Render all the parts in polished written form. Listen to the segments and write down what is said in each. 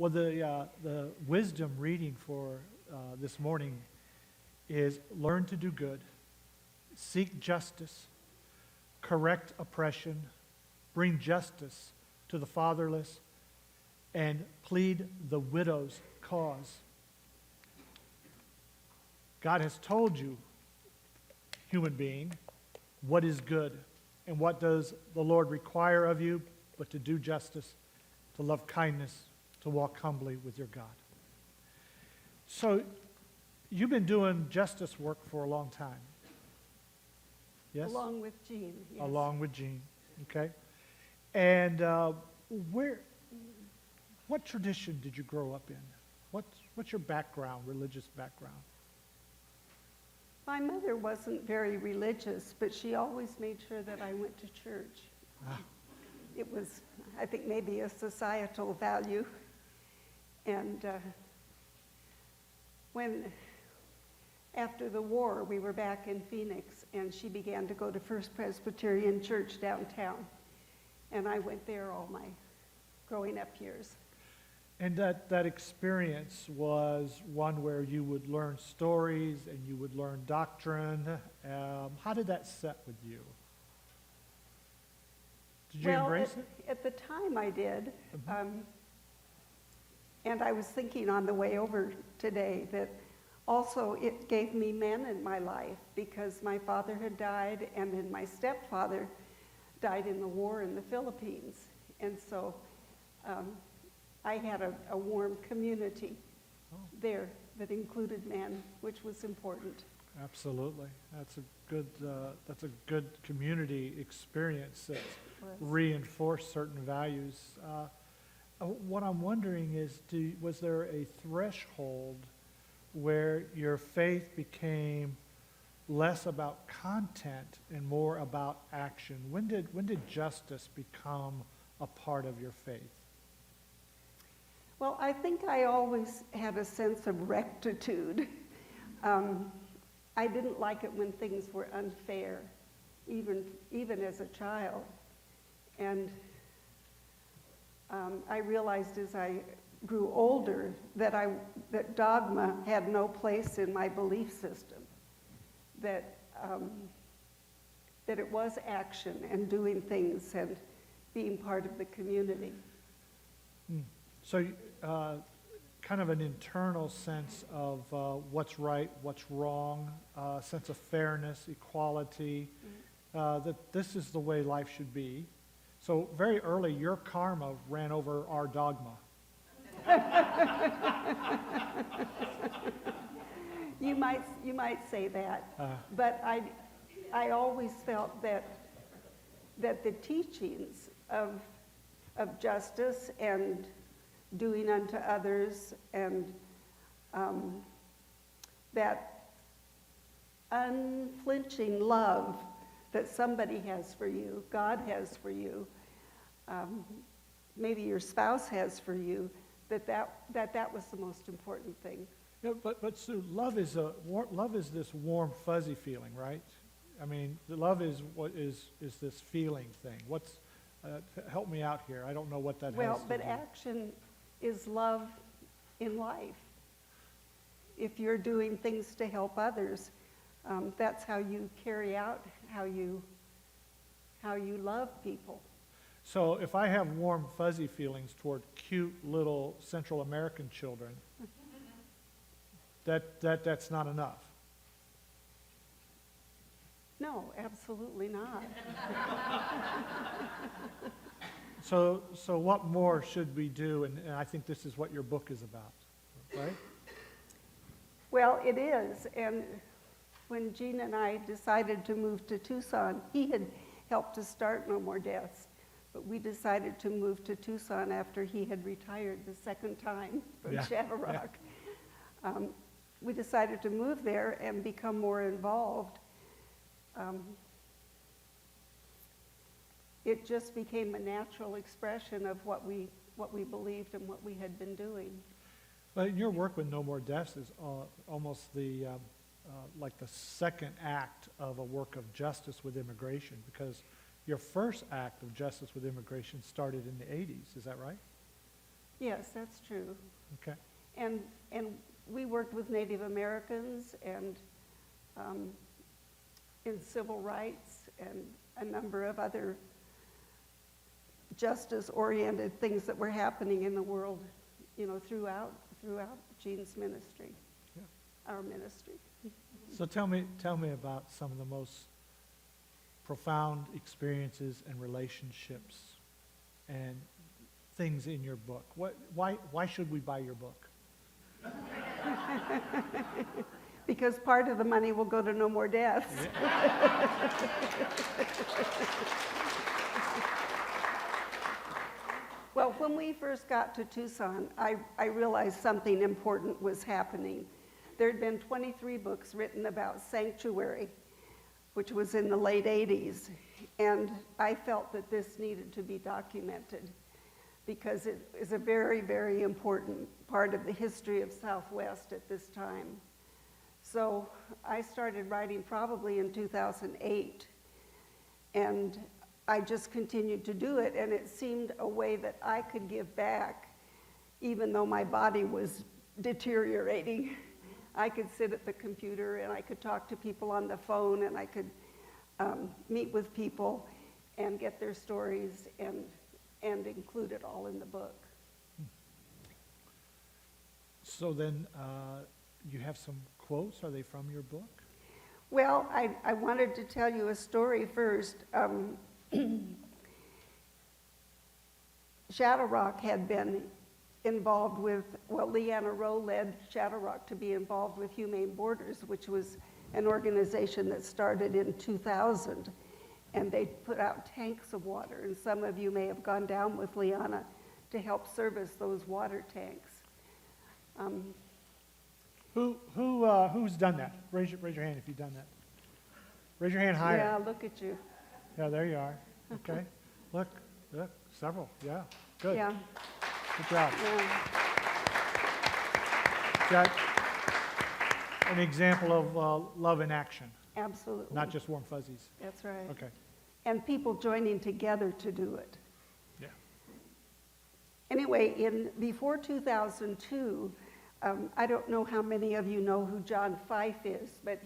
Well, the wisdom reading for this morning is learn to do good, seek justice, correct oppression, bring justice to the fatherless, and plead the widow's cause. God has told you, human being, what is good, and what does the Lord require of you, but to do justice, to love kindness, to walk humbly with your God. So, you've been doing justice work for a long time. Yes? Along with Jean, yes. Along with Jean, okay. And what tradition did you grow up in? What's your background, religious background? My mother wasn't very religious, but she always made sure that I went to church. It was, I think, maybe a societal value. And after the war, we were back in Phoenix, and she began to go to First Presbyterian Church downtown. And I went there all my growing up years. And that experience was one where you would learn stories and you would learn doctrine. How did that set with you? Did you embrace it? At the time I did. And I was thinking on the way over today that also it gave me men in my life because my father had died and then my stepfather died in the war in the Philippines. And so I had a warm community there that included men, which was important. Absolutely. That's a good community experience that reinforced certain values. What I'm wondering is, was there a threshold where your faith became less about content and more about action? When did justice become a part of your faith? Well, I think I always had a sense of rectitude. I didn't like it when things were unfair, even as a child. And I realized as I grew older that dogma had no place in my belief system. That it was action and doing things and being part of the community. So, kind of an internal sense of what's right, what's wrong, sense of fairness, equality, that this is the way life should be. So very early, your karma ran over our dogma. You might say that, but I always felt that the teachings of justice and doing unto others and that unflinching love that somebody has for you, God has for you, maybe your spouse has for you, that was the most important thing. Yeah, but Sue, love is this warm, fuzzy feeling, right? I mean, love is this feeling thing. Help me out here. I don't know what that has to do. Well, but action is love in life. If you're doing things to help others, that's how you carry out how you love people. So if I have warm, fuzzy feelings toward cute little Central American children, that's not enough. No, absolutely not. So what more should we do? And I think this is what your book is about, right? Well, it is. And when Gene and I decided to move to Tucson, he had helped to start No More Deaths. But we decided to move to Tucson after he had retired the second time from Shadow Rock. Yeah. We decided to move there and become more involved. It just became a natural expression of what we believed and what we had been doing. But your work with No More Deaths is almost like the second act of a work of justice with immigration, because your first act of justice with immigration started in the 80s. Is that right? Yes, that's true. Okay. And we worked with Native Americans and in civil rights and a number of other justice-oriented things that were happening in the world, you know, throughout Jean's ministry, Yeah. our ministry. So tell me about some of the most profound experiences and relationships and things in your book. Why should we buy your book? Because part of the money will go to No More Deaths. Well, when we first got to Tucson, I realized something important was happening. There had been 23 books written about sanctuary, which was in the late 80s, and I felt that this needed to be documented because it is a very, very important part of the history of Southwest at this time. So I started writing probably in 2008, and I just continued to do it, and it seemed a way that I could give back, even though my body was deteriorating. I could sit at the computer, and I could talk to people on the phone, and I could meet with people and get their stories and include it all in the book. So then you have some quotes. Are they from your book? Well, I wanted to tell you a story first. Shadow Rock had been involved with, well, Leanna Rowe led Shadow Rock to be involved with Humane Borders, which was an organization that started in 2000. And they put out tanks of water, and some of you may have gone down with Leanna to help service those water tanks. Who's done that? Raise your hand if you've done that. Raise your hand higher. Yeah, look at you. Yeah, there you are. Okay. Look, several. Yeah, good. Yeah. Good job. Yeah. Is that an example of love in action, Absolutely. not just warm fuzzies? That's right. Okay. And people joining together to do it. Yeah. Anyway, before 2002, I don't know how many of you know who John Fife is, but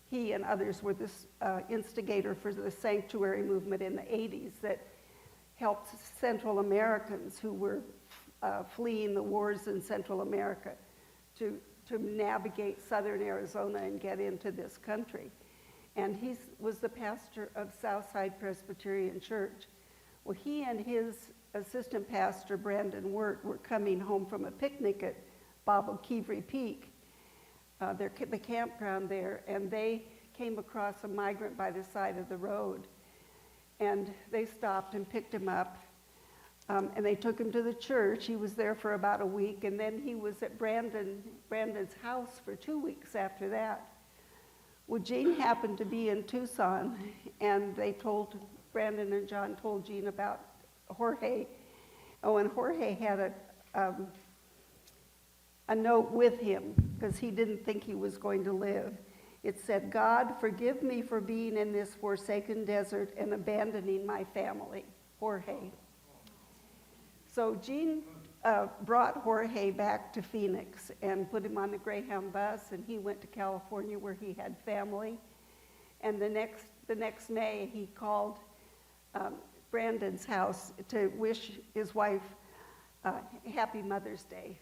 he and others were the instigator for the sanctuary movement in the 80s that helped Central Americans who were fleeing the wars in Central America to navigate southern Arizona and get into this country. And he was the pastor of Southside Presbyterian Church. Well, he and his assistant pastor, Brandon Wirt, were coming home from a picnic at Bobble Keevry Peak, the campground there, and they came across a migrant by the side of the road. And they stopped and picked him up, and they took him to the church. He was there for about a week, and then he was at Brandon's house for 2 weeks after that. Well, Jean happened to be in Tucson, and Brandon and John told Jean about Jorge. Oh, and Jorge had a note with him because he didn't think he was going to live. It said, "God, forgive me for being in this forsaken desert and abandoning my family, Jorge." So Jean brought Jorge back to Phoenix and put him on the Greyhound bus, and he went to California where he had family. And the next May, he called Brandon's house to wish his wife Happy Mother's Day.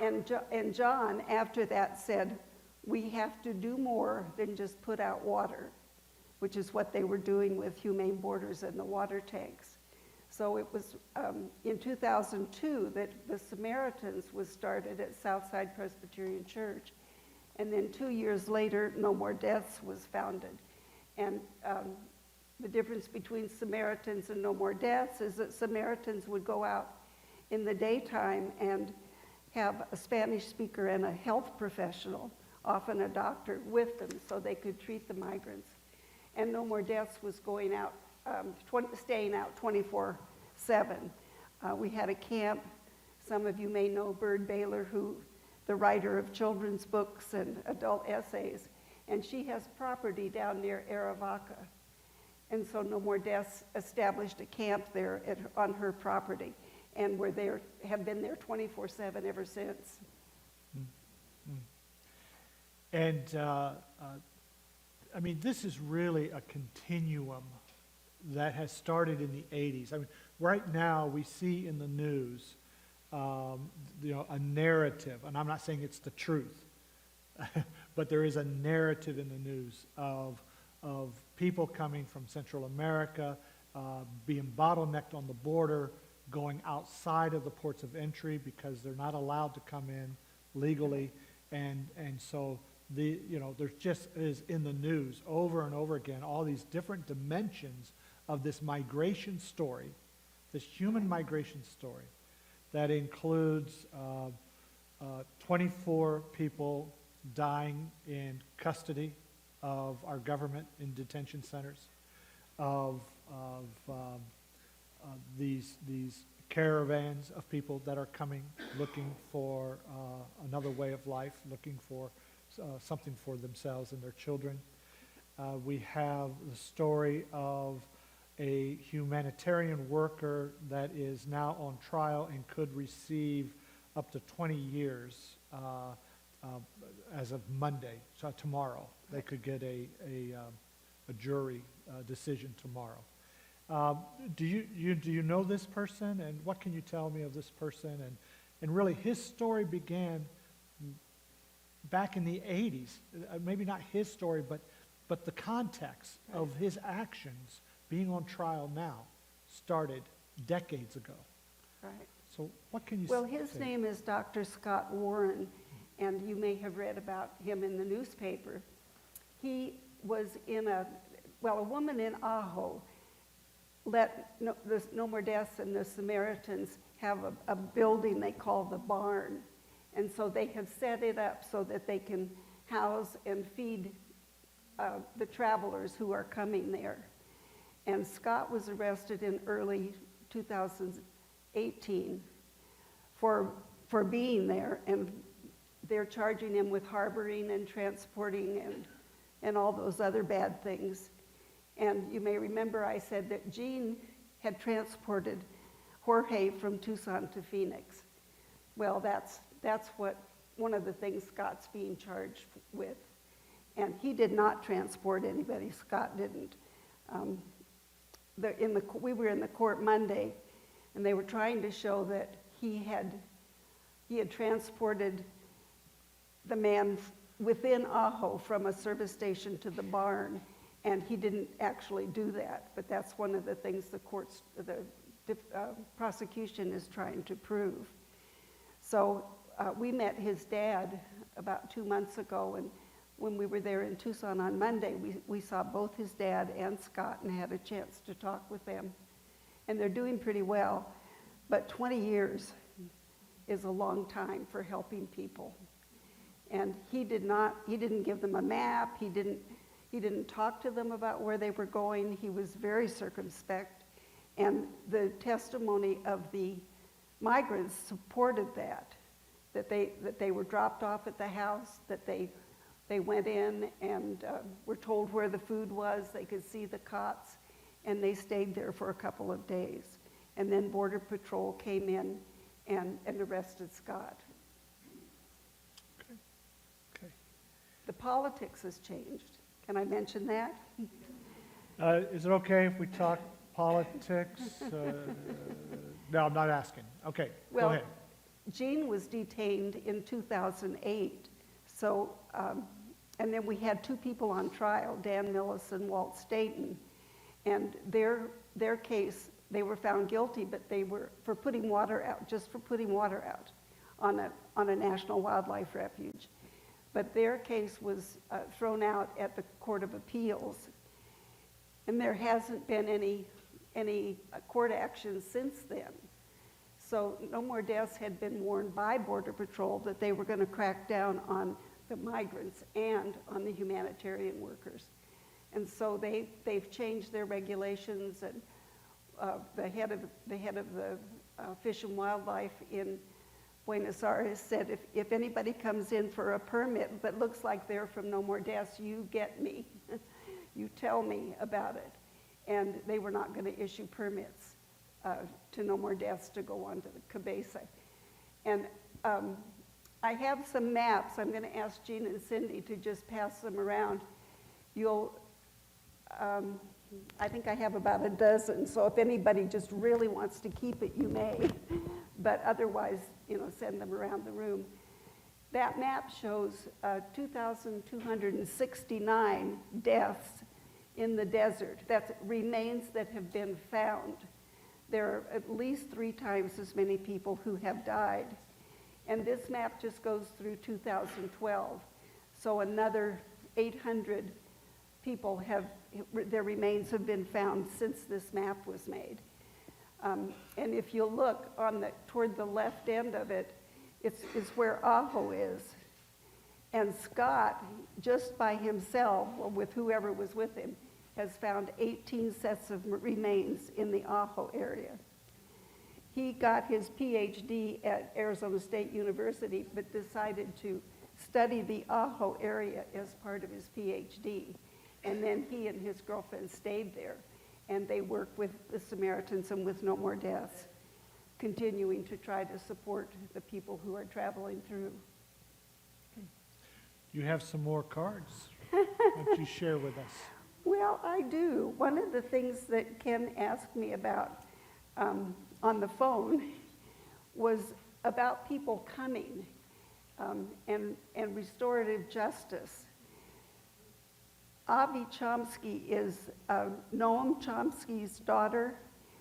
And John, after that, said, "We have to do more than just put out water," which is what they were doing with Humane Borders and the water tanks. So it was in 2002 that the Samaritans was started at Southside Presbyterian Church. And then 2 years later, No More Deaths was founded. And the difference between Samaritans and No More Deaths is that Samaritans would go out in the daytime and have a Spanish speaker and a health professional, often a doctor, with them so they could treat the migrants. And No More Deaths was going out, staying out 24/7. We had a camp. Some of you may know Bird Baylor, the writer of children's books and adult essays, and she has property down near Arivaca. And so No More Deaths established a camp there on her property. and have been there 24/7 ever since. And, I mean, this is really a continuum that has started in the 80s. I mean, right now, we see in the news, a narrative, and I'm not saying it's the truth, but there is a narrative in the news of people coming from Central America, being bottlenecked on the border, going outside of the ports of entry because they're not allowed to come in legally, and so there just is in the news over and over again all these different dimensions of this migration story, this human migration story that includes 24 people dying in custody of our government in detention centers, of these caravans of people that are coming, looking for another way of life, looking for something for themselves and their children. We have the story of a humanitarian worker that is now on trial and could receive up to 20 years as of Monday, so tomorrow. They could get a jury decision tomorrow. Do you know this person, and what can you tell me of this person? And really, his story began back in the 80s. Maybe not his story, but the context of his actions being on trial now started decades ago. Right. So what can you Well, say? his name is Dr. Scott Warren, and you may have read about him in the newspaper. He was a woman in Ajo let the No More Deaths and the Samaritans have a building they call the barn. And so they have set it up so that they can house and feed the travelers who are coming there. And Scott was arrested in early 2018 for being there, and they're charging him with harboring and transporting and all those other bad things. And you may remember I said that Jean had transported Jorge from Tucson to Phoenix. Well, that's what one of the things Scott's being charged with. And he did not transport anybody. Scott didn't. We were in the court Monday, and they were trying to show that he had transported the man within Ajo from a service station to the barn, and he didn't actually do that. But that's one of the things the prosecution is trying to prove. So we met his dad about 2 months ago, and when we were there in Tucson on Monday, we saw both his dad and Scott and had a chance to talk with them. And they're doing pretty well, but 20 years is a long time for helping people. And he didn't give them a map, he didn't talk to them about where they were going. He was very circumspect, and the testimony of the migrants supported that they were dropped off at the house, that they went in and were told where the food was, they could see the cots, and they stayed there for a couple of days. And then Border Patrol came in and arrested Scott. Okay. The politics has changed. Can I mention that? Is it okay if we talk politics? No, I'm not asking. Okay, go ahead. Jean was detained in 2008. So, and then we had 2 people on trial, Dan Millis and Walt Staten. And their case, they were found guilty, but they were for putting water out, just for putting water out on a national wildlife refuge. But their case was thrown out at the Court of Appeals. And there hasn't been any court action since then. So No More Deaths had been warned by Border Patrol that they were going to crack down on the migrants and on the humanitarian workers. And so they've changed their regulations, and the head of the Fish and Wildlife in Buenos Aires said, if anybody comes in for a permit that looks like they're from No More Deaths, you get me. You tell me about it. And they were not going to issue permits to No More Deaths to go on to the Cabeza. And I have some maps. I'm going to ask Jean and Cindy to just pass them around. I think I have about a dozen, so if anybody just really wants to keep it, you may. But otherwise, send them around the room. That map shows 2,269 deaths in the desert. That's remains that have been found. There are at least 3 times as many people who have died. And this map just goes through 2012. So another 800 people their remains have been found since this map was made. And if you look toward the left end of it, it's where Ajo is. And Scott, just by himself, or with whoever was with him, has found 18 sets of remains in the Ajo area. He got his PhD at Arizona State University, but decided to study the Ajo area as part of his PhD. And then he and his girlfriend stayed there, and they worked with the Samaritans and with No More Deaths, continuing to try to support the people who are traveling through. You have some more cards. Why don't you share with us? Well, I do. One of the things that Ken asked me about on the phone was about people coming and restorative justice. Avi Chomsky is Noam Chomsky's daughter.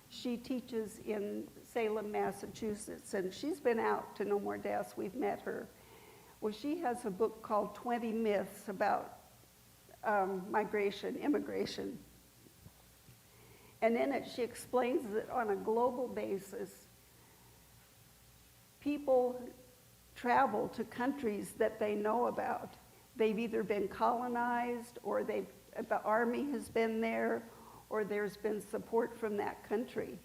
She teaches in Salem, Massachusetts, and she's been out to No More Deaths. We've met her. Well, she has a book called 20 Myths about migration, immigration. And in it, she explains that on a global basis, people travel to countries that they know about. They've either been colonized, or the army has been there, or there's been support from that country.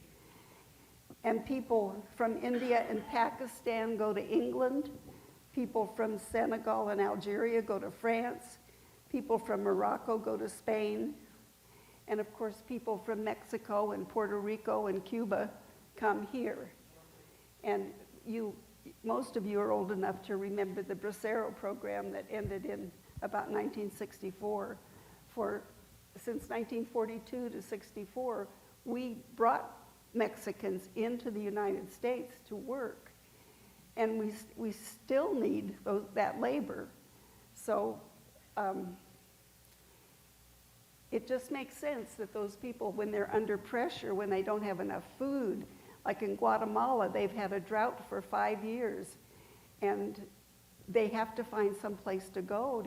And people from India and Pakistan go to England. People from Senegal and Algeria go to France. People from Morocco go to Spain. And of course, people from Mexico and Puerto Rico and Cuba come here. And most of you are old enough to remember the Bracero program that ended in about 1964. Since 1942 to 64, we brought Mexicans into the United States to work. And we still need that labor. So it just makes sense that those people, when they're under pressure, when they don't have enough food, like in Guatemala, they've had a drought for 5 years, and they have to find some place to go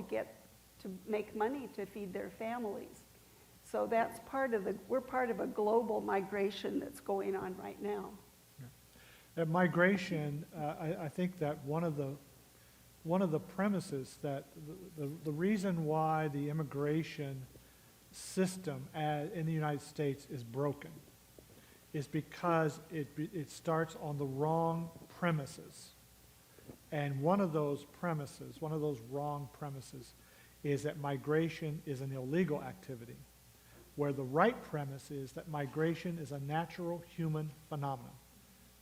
to make money to feed their families. So that's we're part of a global migration that's going on right now. Migration, I think that one of the premises that the reason why the immigration system in the United States is broken is because it starts on the wrong premises. And one of those wrong premises, is that migration is an illegal activity, where the right premise is that migration is a natural human phenomenon,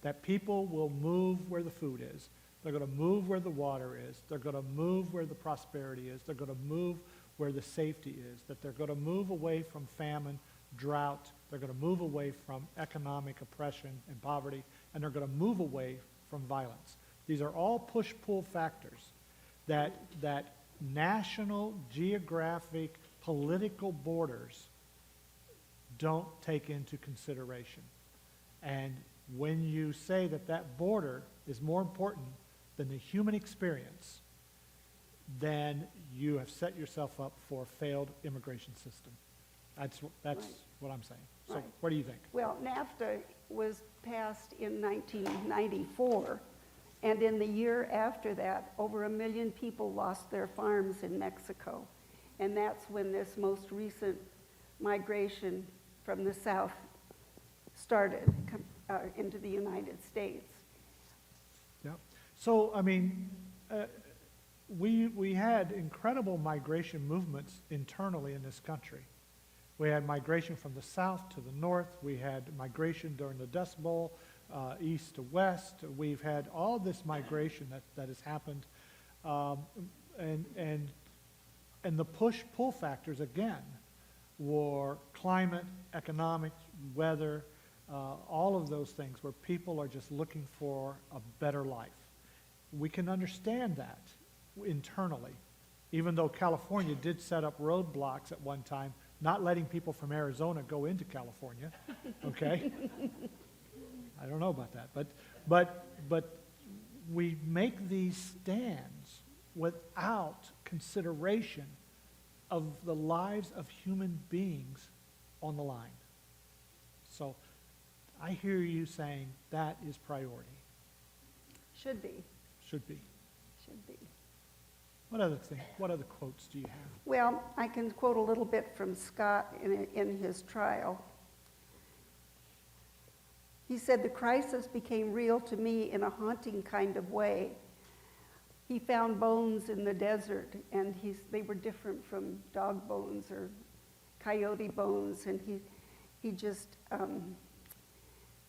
that people will move where the food is, they're going to move where the water is, they're going to move where the prosperity is, they're going to move where the safety is, that they're going to move away from famine, drought, they're going to move away from economic oppression and poverty, and they're going to move away from violence. These are all push-pull factors that national, geographic, political borders don't take into consideration. And when you say that border is more important than the human experience, then you have set yourself up for a failed immigration system. That's right. What I'm saying. So right. What do you think? Well, NAFTA was passed in 1994, and in the year after that, over 1 million people lost their farms in Mexico. And that's when this most recent migration from the South started into the United States. Yeah. So, I mean, we had incredible migration movements internally in this country. We had migration from the south to the north. We had migration during the Dust Bowl, east to west. We've had all this migration that has happened. And the push-pull factors, again, were climate, economics, weather, all of those things where people are just looking for a better life. We can understand that internally, even though California did set up roadblocks at one time, not letting people from Arizona go into California, okay? I don't know about that, but we make these stands without consideration of the lives of human beings on the line. So I hear you saying that is priority. Should be. Should be. Should be. What other quotes do you have? Well, I can quote a little bit from Scott in his trial. He said, "The crisis became real to me in a haunting kind of way. He found bones in the desert, and they were different from dog bones or coyote bones, and he just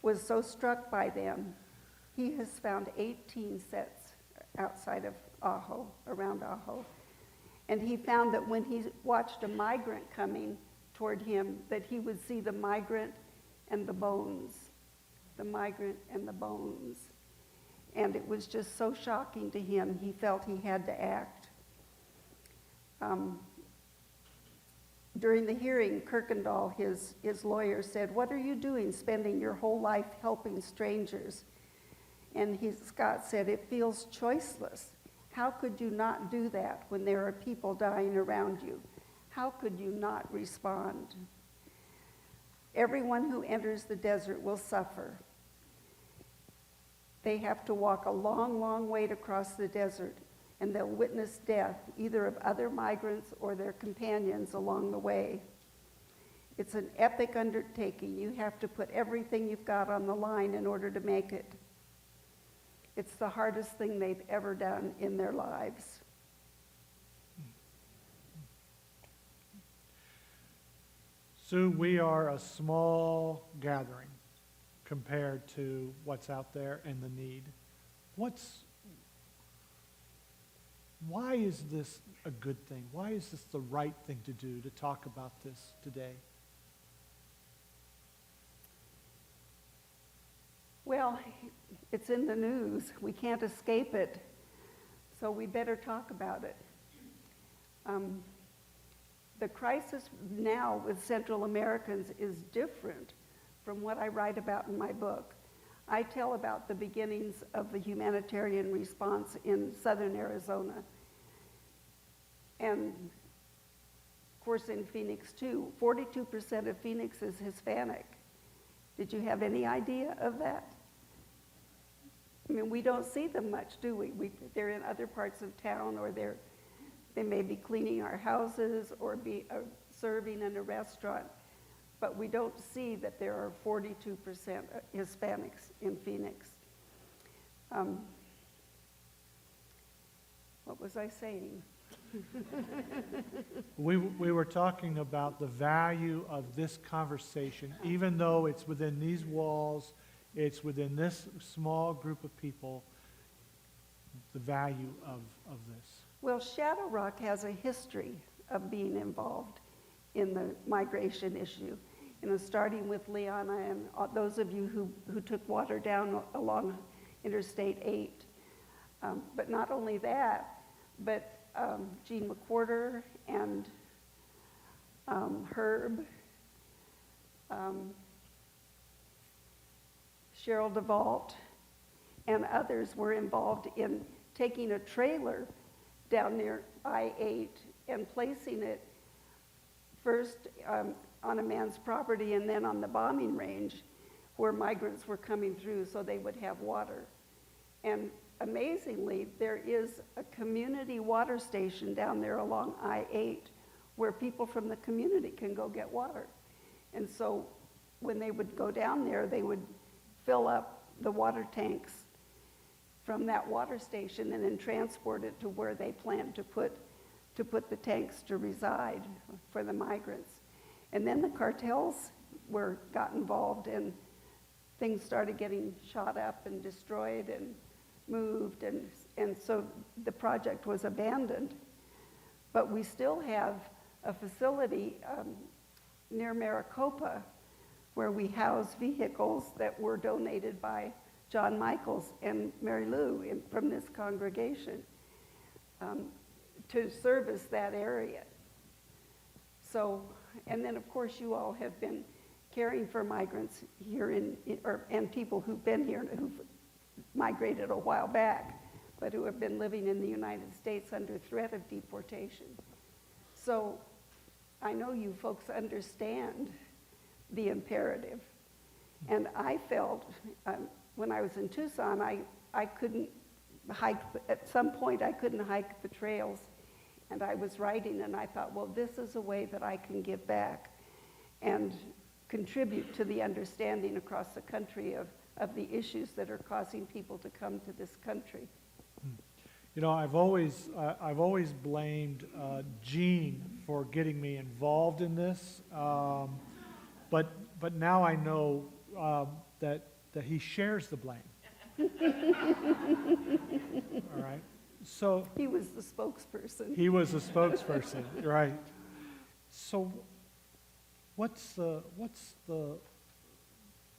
was so struck by them. He has found 18 sets outside of Ajo, around Ajo, and he found that when he watched a migrant coming toward him, that he would see the migrant and the bones, the migrant and the bones. And it was just so shocking to him, he felt he had to act." During the hearing, Kirkendall, his lawyer, said, "What are you doing spending your whole life helping strangers?" And Scott said, "It feels choiceless. How could you not do that when there are people dying around you? How could you not respond? Everyone who enters the desert will suffer. They have to walk a long, long way to cross the desert, and they'll witness death, either of other migrants or their companions along the way. It's an epic undertaking. You have to put everything you've got on the line in order to make it. It's the hardest thing they've ever done in their lives." Sue, we are a small gathering compared to what's out there and the need. Why is this a good thing? Why is this the right thing to do, to talk about this today? Well, it's in the news. We can't escape it, so we better talk about it. The crisis now with Central Americans is different from what I write about in my book. I tell about the beginnings of the humanitarian response in southern Arizona. And, of course, in Phoenix, too. 42% of Phoenix is Hispanic. Did you have any idea of that? I mean, we don't see them much, do we? They're in other parts of town, or they may be cleaning our houses or be serving in a restaurant. But we don't see that there are 42% Hispanics in Phoenix. What was I saying? We were talking about the value of this conversation, even though it's within these walls, it's within this small group of people, the value of this. Well, Shadow Rock has a history of being involved in the migration issue. Starting with Liana and those of you who took water down along Interstate 8. But not only that, but Gene McWhorter and Herb, Cheryl DeVault, and others were involved in taking a trailer down near I-8 and placing it first on a man's property and then on the bombing range where migrants were coming through so they would have water. And amazingly, there is a community water station down there along I-8 where people from the community can go get water. And so when they would go down there, they would fill up the water tanks from that water station and then transport it to where they planned to put the tanks to reside for the migrants. And then the cartels got involved, and things started getting shot up and destroyed and moved, and so the project was abandoned. But we still have a facility near Maricopa where we house vehicles that were donated by John Michaels and Mary Lou from this congregation to service that area. So, and then of course you all have been caring for migrants here and people who've been here, who've migrated a while back, but who have been living in the United States under threat of deportation. So I know you folks understand the imperative. And I felt, when I was in Tucson, I couldn't hike, at some point I couldn't hike the trails. And I was writing, and I thought, well, this is a way that I can give back and contribute to the understanding across the country of the issues that are causing people to come to this country. You know, I've always blamed Gene for getting me involved in this, but now I know that he shares the blame. All right. So he was the spokesperson. He was the spokesperson, right? So, what's the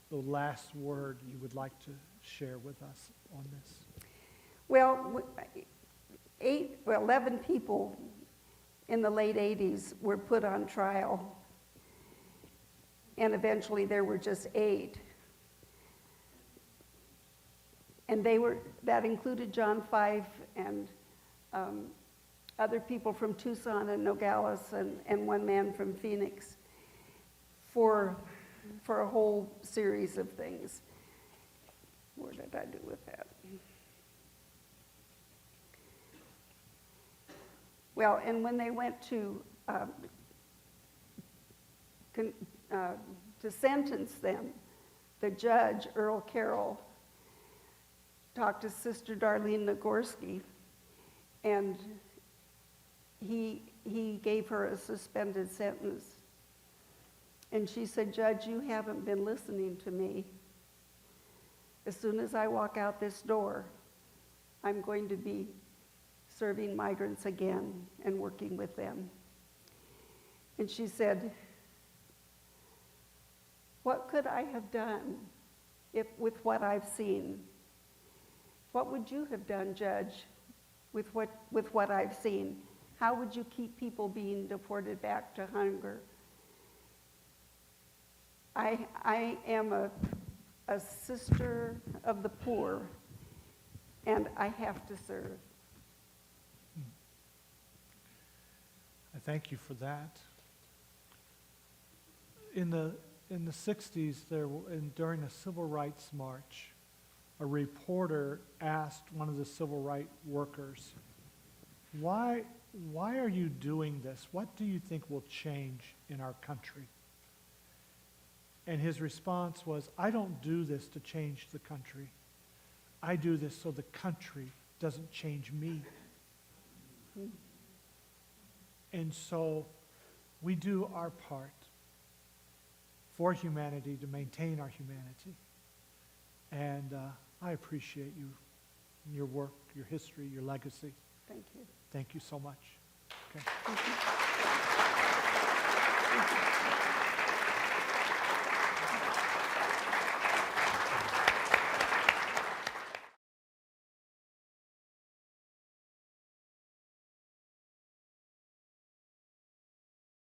last word you would like to share with us on this? Well, 11 people in the late 80s were put on trial, and eventually there were just 8. And that included John Fife and other people from Tucson and Nogales and one man from Phoenix for a whole series of things. What did I do with that? Well, and when they went to sentence them, the judge, Earl Carroll, talked to Sister Darlene Nagorski, and he gave her a suspended sentence. And she said, "Judge, you haven't been listening to me. As soon as I walk out this door, I'm going to be serving migrants again and working with them." And she said, "What could I have done with what I've seen? What would you have done, Judge, with what I've seen? How would you keep people being deported back to hunger? I am a sister of the poor, and I have to serve." I thank you for that. In the 60s, during a civil rights march, a reporter asked one of the civil rights workers, why are you doing this? What do you think will change in our country? And his response was, "I don't do this to change the country. I do this so the country doesn't change me." And so we do our part for humanity to maintain our humanity. And I appreciate you, your work, your history, your legacy. Thank you. Thank you so much. Okay. Thank you. Thank you.